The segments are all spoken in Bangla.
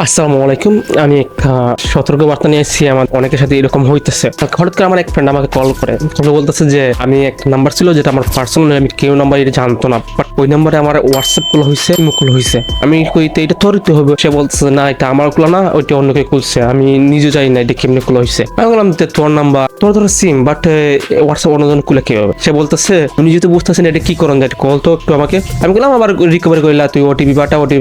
আসসালামু আলাইকুম। আমি একটা সতর্ক বার্তা নিয়ে এসেছি। আমার অনেকের সাথে এরকম হইতেছে। হঠাৎ করে আমার এক ফ্রেন্ড আমাকে কল করে বলতেছে যে আমি একটা নাম্বার ছিল যেটা আমার পার্সোনাল, আমি কেউ নাম্বার এটা জানতো না, বাট ওই নাম্বারে আমার হোয়াটসঅ্যাপ গুলো হয়েছে, ইমো গুলো হয়েছে। আমি কইতে এটা তোরই হবে। সে বলতেছে না এটা আমার গুলো না, ওইটা অন্য কেউ খুলছে, আমি নিজে জানি না এটা কেমনি গুলো হয়েছে। আমি বললাম তোর নাম্বার তোর সিম, বাট হোয়াটসঅ্যাপ অন্যজন খুলে কি হবে? সে বলতেছে উনি যেহেতু বুঝতেছেন এটা কি করেন, এটা কল তো একটু আমাকে। আমি বললাম আবার রিকভারি করলা, তুই ওটিপি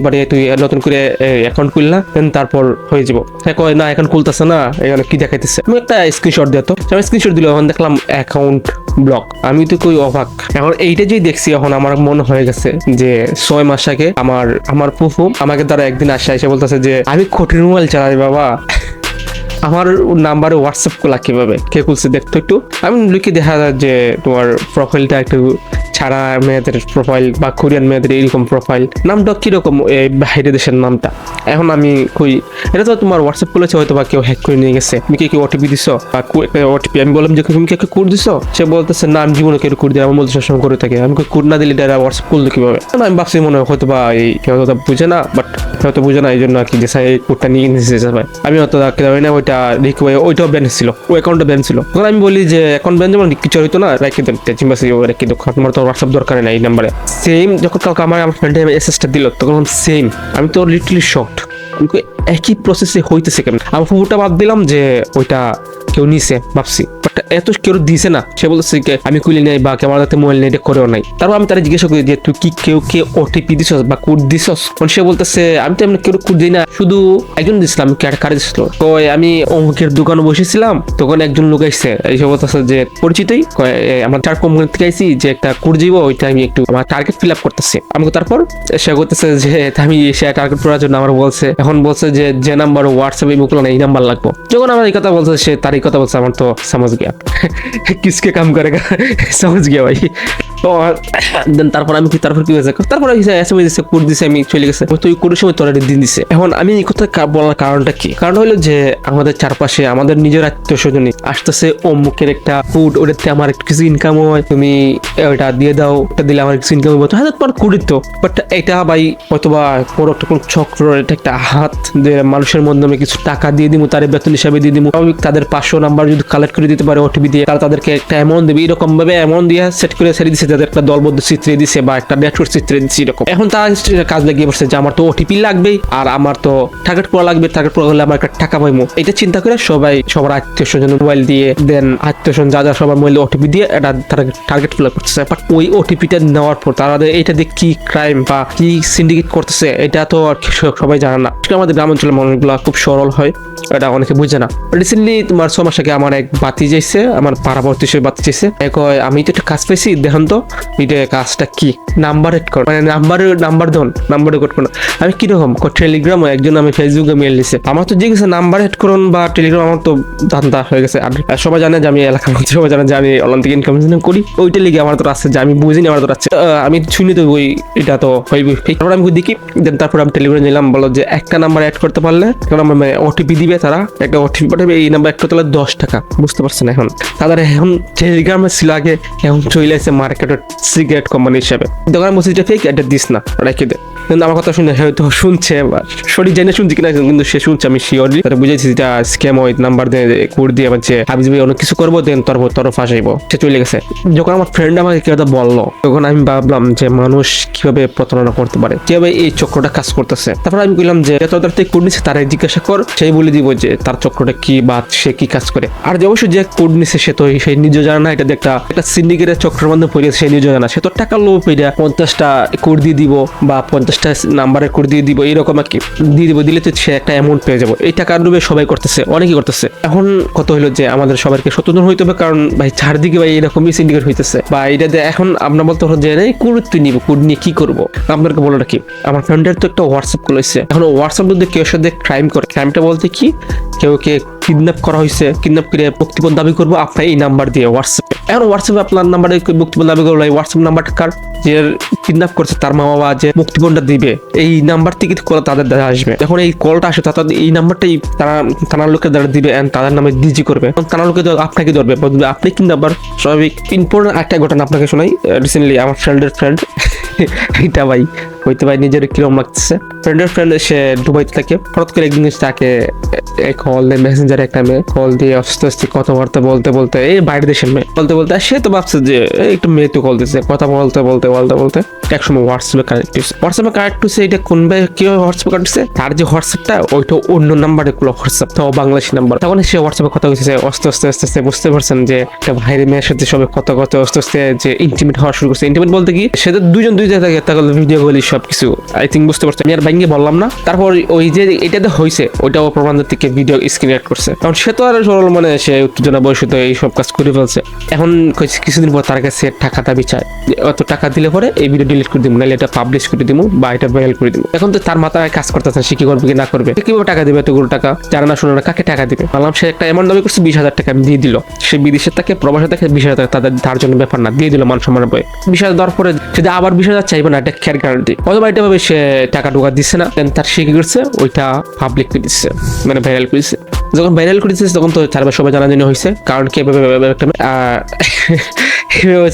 পাঠিয়ে তুই নতুন করে অ্যাকাউন্ট খুললা, তারপর হয়ে যাবো। হ্যাঁ কয় না এখন খুলতেছে না, এখানে কি দেখাইতেছে। আমি একটা স্ক্রিনশট দিত, আমি স্ক্রিনশট দিল, এখন দেখলাম অ্যাকাউন্ট ব্লক। আমি তো কই অবাক। এখন এইটা যে দেখছি, এখন আমার মনে হয়ে গেছে যে 6 মাস আগে আমার ফুফু আমাকে দ্বারা একদিন এসে বলতেছে যে আমি খটির মোবাইল চালাই বাবা, আমার নাম্বারে হোয়াটসঅ্যাপ খোলা কিভাবে, কে খুলছে দেখতো একটু। আমি লুকিয়ে দেখা যায় যে তোমার প্রোফাইলটা একটু ছাড়া মেয়েদের প্রোফাইল বা কোরিয়ান মেয়েদের এরকম প্রোফাইল, নামটা কিরকম বাইরে দেশের নামটা। এখন আমি কই এটা তো তোমার হোয়াটসঅ্যাপ খুলেছে, হয়তো বা কেউ হ্যাক করে নিয়ে গেছে, তুমি কি ওটিপি দিছো বা ওটিপি। আমি বললাম যে তুমি কি একটা কোড দিছো? সে বলতেছে না আমি জীবনে কেউ কোড দিই, আমার বলতে সবসময় করে থাকে। আমি কোড না দিলে এটা হোয়াটসঅ্যাপ খুলতো কিভাবে? আমি ভাবছি মনে হয় হয়তো বা এই কেউ হয়তো বুঝে না, বাট হয়তো বুঝে না এই জন্য আর কি যে এই কোডটা নিয়ে নিয়েছে ভাই। আমি হয়তো জানি না ওইটা ওইটাও ব্যান ছিল, ওই অ্যাকাউন্টটা ব্যান ছিল। তখন আমি বলি যে অ্যাকাউন্ট ব্যান যেমন কিছু হইতো না, রেখে দেন টেচিম্বাসি রেখে দেন, তোমার তো হোয়াটসঅ্যাপ দরকার নেই এই নাম্বারে। সেম যখন কালকে আমার ফ্রেন্ডে এসএসটা দিল, তখন সেম আমি তো লিটলি শকড। একই প্রসেসে হইতেছে কেন? আমার ফুফুটা বাদ দিলাম যে ওইটা কেউ নিছে ভাবছি, বাট এত কেউ দিছে না। সে বলছে আমি কুলি নাই বা আমার হাতে মোবাইল নেই, এটা করেও নাই। তারপর আমি তারা জিজ্ঞাসা করি যে তুই কি কে ওটিপি দিছস বা কোড দিছস? সে বলতেছে আমি তো এমনি কেউ কোড দিই না, শুধু একজন দিছিলাম, কারে দিছিল। কয় আমি অমুকের দোকানে বসেছিলাম, তখন একজন লোক আসছে, এসে বলতেছে যে পরিচিতই, আমরা 4 কোম্পানি থেকে আইছি যে একটা কোড দিব, ওইটা আমি একটু আমার টার্গেট ফিল আপ করতেছি। আমাকে তারপর সে করতেছে যে আমি সে টার্গেট করার জন্য আমার বলছে, এখন বলছে যে নাম্বার হোয়াটসঅ্যাপ এই মুখলো না, এই নাম্বার লাগবো। যখন আমার এই কথা বলছে, সে তার এই কথা বলছে, আমার তো समझ गया किसके काम करेगा समझ गया भाई। তারপর আমি তারপর কি হয়েছে, তারপর এসএমএস দিছে, কোড দিছে, আমি চলে গেছে। তো কোডের সময় তোরা দিন দিছে। এখন আমি এই কথা বলার কারণটা কি? কারণ হলো যে আমাদের চারপাশে আমাদের নিজের আত্মীয় স্বজনই আসতেছে, অমুকের একটা কোড, ওটাতে আমার একটু কিছু ইনকাম হয়, তুমি ওটা দিয়ে দাও, ওটা দিলে আমার কিছু ইনকাম হবে। হ্যাঁ তোমার কোডই তো, বাট এটা ভাই হয়তোবা বড় একটা কোন চক্র, এটা একটা হাত যে মানুষের মাধ্যমে কিছু টাকা দিয়ে দিব, তার বেতন হিসাবে দিয়ে দিব। আমি তাদের 500 নাম্বার যদি কালেক্ট করে দিতে পারে ওটিপি দিয়ে, তারা তাদেরকে একটা অ্যামাউন্ট দেবে। এরকম ভাবে অ্যামাউন্ট দিয়ে সেট করে ছেড়ে দিচ্ছে, তাদের একটা দলবদ্ধ চিত্রে দিছে বা একটা নেটওয়ার্ক চিত্রে দিচ্ছে এরকম। এখন তারা কাজ লাগিয়ে বসছে যে আমার তো ওটিপি লাগবে আর আমার তো টার্গেট পড়া লাগবে, টার্গেট পড়া হলে আমার একটা টাকা পাইবো। এটা চিন্তা করে সবার আত্মীয় স্বজন মোবাইল দিয়ে দেন, আত্মীয় স্বজন যা সবার মোবাইলে ওটিপি দিয়ে এটা তারা টার্গেট ফিল আপ করতেছে। বাট ওই ওটিপিটা নেওয়ার পর তারা এটা দিয়ে কি ক্রাইম বা কি সিন্ডিকেট করতেছে, এটা তো আর সবাই জানে না। আমাদের গ্রামাঞ্চলের মানুষগুলো খুব সরল হয়, এটা অনেকে বুঝে না। রিসেন্টলি তোমার 6 মাস আগে আমার এক বাতি যাইছে, আমার পাড়াবর্তী সে বাতি চাইছে, আমি তো একটা কাজ পাইছি, দেখুন তো এটা কাজটা কি, নাম্বার এড কর, মানে নাম্বার দেন, নাম্বার রেকর্ড করুন। আমি কিরকম টেলিগ্রাম, একজন আমি ফেসবুকে মেল দিছে, আমার তো জিজ্ঞেস নাম্বার এড করুন বা টেলিগ্রাম, আমার তো ধান্দা হয়ে গেছে। আর সবাই জানে যে আমি এলাকার মধ্যে, সবাই জানে যে আমি অনলাইন থেকে ইনকাম করি, ওইটা লিগে আমার তো আছে যে আমি বুঝিনি, আমার তো আছে, আমি শুনি তো ওই এটা তো হইবে। তারপর আমি দেখি, তারপর আমি টেলিগ্রাম নিলাম, বলো যে একটা নাম্বার অ্যাড করতে পারলে একটা নাম্বার ওটিপি দিবে, তারা একটা ওটিপি পাঠাবে, এই নাম্বার অ্যাড করতে পারলে 10 টাকা। বুঝতে পারছেন? এখন তাদের এখন টেলিগ্রামে ছিল আগে, এখন চলে আসে মার্কেটের সিগারেট কোম্পানি হিসাবে। দোকান বলছে যে ফেক, এটা দিস না, রেখে দে। কিন্তু আমার কথা শুনে হয়তো শুনছে, সঠিক জানি শুনছি কিনা, কিন্তু সে শুনছে, আমি শিওরলি তারা বুঝেছি যেটা স্ক্যাম হয়, নাম্বার দিয়ে কোড দিয়ে বলছে হাবিজাবি অনেক কিছু করবো, দেন তোর ফাঁসাইবো। সে চলে গেছে। যখন আমার ফ্রেন্ড আমাকে কেউ বললো, তখন আমি ভাবলাম যে মানুষ কিভাবে প্রতারণা করতে পারে, কিভাবে এই চক্রটা কাজ করতেছে। তারপর আমি বললাম যে তাদের থেকে কোড নিচ্ছে, তারাই জিজ্ঞাসা কর, সেই বলে দিব যে তার চক্রটা কি বা সে কি কাজ করে। আর যে অবশ্যই যে কোড নিচ্ছে সে তো সেই নিজে জানে না, এটা একটা সিন্ডিকেটের চক্রের মধ্যে পড়ে, সে নিজে জানে না, সে তো টাকা লোভ পেয়ে 50টা কোড দিয়ে দিব বা 50টা নাম্বারের কোড দিয়ে দিব, এইরকম আর কি দিয়ে দিব, দিলে তো সে একটা অ্যামাউন্ট পেয়ে যাবো। এই টাকার লোভে সবাই করতেছে, অনেকেই করতেছে। এখন কত হলো যে আমাদের সবাইকে সচেতন হইতে হবে, কারণ ভাই চারদিকে ভাই এরকমই সিন্ডিকেট হইতেছে বা এটা এখন আমরা বলতে পারবো যে কোড তুই নিবো, কোড নিয়ে কি করবো? আপনাদেরকে বলে রাখি, আমার ফ্রেন্ডের তো একটা হোয়াটসঅ্যাপ খুলেছে। এখন হোয়াটসঅ্যাপ মধ্যে কেউ সাথে ক্রাইম করে, ক্রাইমটা বলতে কি, কেউ কিডন্যাপ করা হয়েছে, কিডন্যাপ করে মুক্তিপণ দাবি করবো আপনার এই নাম্বার দিয়ে হোয়াটসঅ্যাপে। এখন হোয়াটসঅ্যাপে আপনার নাম্বারে মুক্তিপণ দাবি করলো, এই হোয়াটসঅ্যাপ নাম্বারটা কার, যে কিডন্যাপ করছে তার মা বাবা যে মুক্তিপণটা দিবে, এই নাম্বার থেকে কল তাদের দ্বারা আসবে। যখন এই কলটা আসে তাদের এই নাম্বারটাই তারা থানার লোকের দ্বারা দিবে এন্ড তাদের নামে ডিজি করবে। থানার লোকে আপনাকে ধরবে, বলবে আপনি কি নাম্বার। স্বাভাবিক। ইম্পর্টেন্ট একটা ঘটনা আপনাকে শোনাই। রিসেন্টলি আমার ফ্রেন্ডের ফ্রেন্ড এইটা ভাই হইতে ভাই নিজের কিরম লাগতেছে। ফ্রেন্ডের ফ্রেন্ড সে দুবাইতে থাকে, হঠাৎ করে একদিন তাকে কল দিয়ে মেসেঞ্জারে একটা মেয়ে কল দিয়ে আস্তে আস্তে কথাবার্তা বলতে বলতে, এই বাইরের দেশের মেয়ে বলতে বলতে, সে তো ভাবছে যে একটু মেয়ে তো কল দিচ্ছে, কথা বলতে বলতে বলতে বলতে একসময় হোয়াটসঅ্যাপে কানেক্ট হয়েছে। হোয়াটসঅ্যাপে কানেক্ট হয়েছে, এটা কোন ভাই কিভাবে হোয়াটসঅ্যাপে কানেক্ট হচ্ছে, তার যে হোয়াটসঅ্যাপটা ওইটা অন্য নাম্বারে গুলো হোয়াটসঅ্যাপ, তাও বাংলাদেশি নাম্বার। তখন সে হোয়াটসঅ্যাপে কথা হয়েছে, আস্তে আস্তে আস্তে আস্তে বুঝতে পারছেন যে একটা ভাইয়ের মেয়ের সাথে সবাই কথা কথা আস্তে আস্তে যে ইন্টিমেট হওয়া শুরু করছে। ইন্টিমেট বলতে কি, সেটা দুজন দুই জায়গায় থাকে, তাহলে ভিডিও কলি সবকিছু আই থিঙ্ক বুঝতে পারছেন। আমি আর ভাইকে বললাম না। তারপর ওই যে এটাতে হয়েছে ওইটাও প্রমাণের থেকে ভিডিও স্ক্রিন রেকর্ড করছে। কারণ সে তো আর সরল মানে সে উত্তেজনা বয়সে তো এই সব কাজ করে ফেলছে। এখন কিছুদিন পর তার কাছে টাকা দাবি চায়, অত টাকা দিলে পরে এই ভিডিও ডিলিট করে দিব, নাহলে এটা পাবলিশ করে দিব বা এটা ভাইরাল করে দিব। এখন তো তার মাথায় কাজ করতেছে, সে কি করবে কি না করবে, কিভাবে টাকা দিবে, এতগুলো টাকা জানা না শোনা না, কাকে টাকা দিবে। বললাম সে একটা এমন দাবি করছে 20,000 টাকা আমি দিয়ে দিল। সে বিদেশে থাকে, প্রবাসে থাকে, 20,000 টাকা তাদের তার জন্য ব্যাপার না, দিয়ে দিল মান সম্মানের বয়ে। 20,000 দেওয়ার পরে যদি আবার 20,000 চাইবে না, এটা খেয়ার গ্যারান্টি। অথবা এটা ভাবে সে টাকা ঢোকা দিচ্ছে না, তার সে কি করছে ওইটা পাবলিক করে দিচ্ছে, মানে ভাইরাল করে দিচ্ছে। যখন ভাইরাল করে দিচ্ছে তখন তো চারবার সবাই জানাজানি হয়েছে, কারণ কি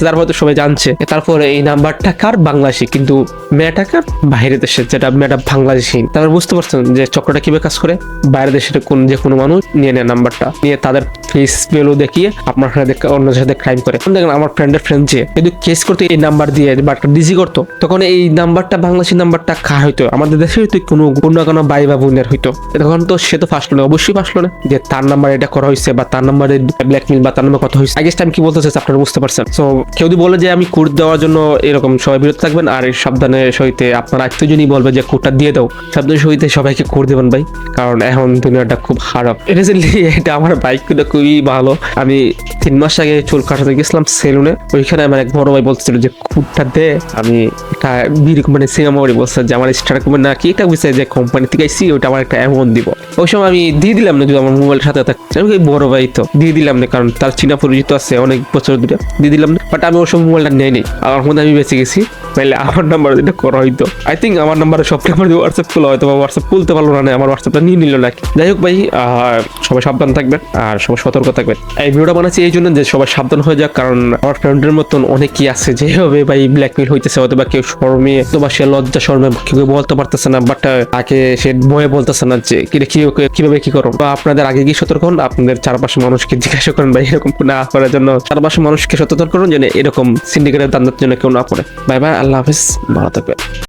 তারপর তো সবাই জানছে। তারপর এই নাম্বারটা কার, বাংলাদেশি, কিন্তু মেয়েটা কার, বাইরের দেশের, যেটা মেয়েটা বাংলাদেশি। তারপর বুঝতে পারছেন যে চক্রটা কিভাবে কাজ করে। বাইরের দেশের কোন যে কোনো মানুষ নিয়ে নেয় নাম্বারটা, নিয়ে তাদের ফেস ভ্যালু দেখিয়ে আপনার সাথে অন্য সাথে ক্রাইম করে। দেখেন আমার ফ্রেন্ডের ফ্রেন্ড যে যদি কেস করতে এই নাম্বার দিয়ে বা ডিজি করতো, তখন এই নাম্বারটা বাংলাদেশি নাম্বারটা কার হইতো, আমাদের দেশে হইতো কোনো ভাই বা বোনের হইতো। তখন তো সে তো ফাঁসলো না, অবশ্যই ফাঁসলো না যে তার নাম্বার এটা করা হয়েছে বা তার নাম্বারে ব্ল্যাকমেইল বা তার নাম্বার কথা হয়েছে। আগে টাইম কি বলতে চাইছে আপনারা বুঝতে পারছেন। সো কেউ যদি বলে যে আমি কোড দেওয়ার জন্য এরকম, সবাই বিরত থাকবেন। আর এই সাবধানের সহিতে আপনার আত্মীয়জনই বলবে যে কোডটা দিয়ে দাও, সাবধানের সহিতে সবাইকে কোড দেবেন ভাই, কারণ এখন দুনিয়াটা খুব খারাপ। রিসেন্টলি এটা আমার বাইকটা খুবই ভালো। আমি 3 মাস আগে চুল কাটাতে গেছিলাম সেলুনে, ওইখানে আমার এক বড় ভাই বলছিল যে কোডটা দে। আমি এটা বিড়ি কোম্পানি সিঙ্গাপুরে বলছে যে আমার স্টার কোম্পানি না কি এটা বুঝছে যে কোম্পানি থেকে আইসি, ওইটা আমার একটা অ্যামাউন্ট দিব। ওই সময় আমি দিয়ে দিলাম না, যদি আমার মোবাইলের সাথে থাকছে, আমি বড় ভাই তো দিয়ে দিলাম না, কারণ তার চীনা পরিচিত আছে অনেক বছর ধরে, দিয়ে দিলাম না। বাট আমি ওই সময় মোবাইলটা নেই নি, আমার মধ্যে আমি বেঁচে গেছি। তাহলে আমার নাম্বার এটা করা হয়তো, আই থিঙ্ক আমার নাম্বারে সব নাম্বার দিয়ে হোয়াটসঅ্যাপ খোলা হয়তো, বা হোয়াটসঅ্যাপ খুলতে পারলো না, আমার হোয়াটসঅ্যাপটা নিয়ে নিল নাকি। যাই হোক ভাই, সবাই সাবধান থাকবেন আর সবাই সতর্ক থাকবেন। এই ভিডিওটা বানাচ্ছি এই জন্য যে সবাই সাবধান হয়ে যাক, কারণ আমার ফ্রেন্ডের মতন অনেকেই আছে যেভাবে ভাই ব্ল্যাকমেইল হইতেছে, অথবা কেউ শর্মে অথবা সে লজ্জা শর্মে কেউ বলতে পারতেছে না, বাট তাকে সে ভয়ে বলতেছে না যে কিভাবে কি করো। বা আপনাদের আগে গিয়ে সতর্ক হন, আপনাদের চারপাশে মানুষকে জিজ্ঞাসা করেন ভাই এরকম না করার জন্য, চারপাশে মানুষকে সতর্ক করুন যেন এরকম সিন্ডিকেটের দান্দার জন্য কেউ না পড়ে। বাই বাই, আল্লাহ হাফিজ, ভালো থাকবেন।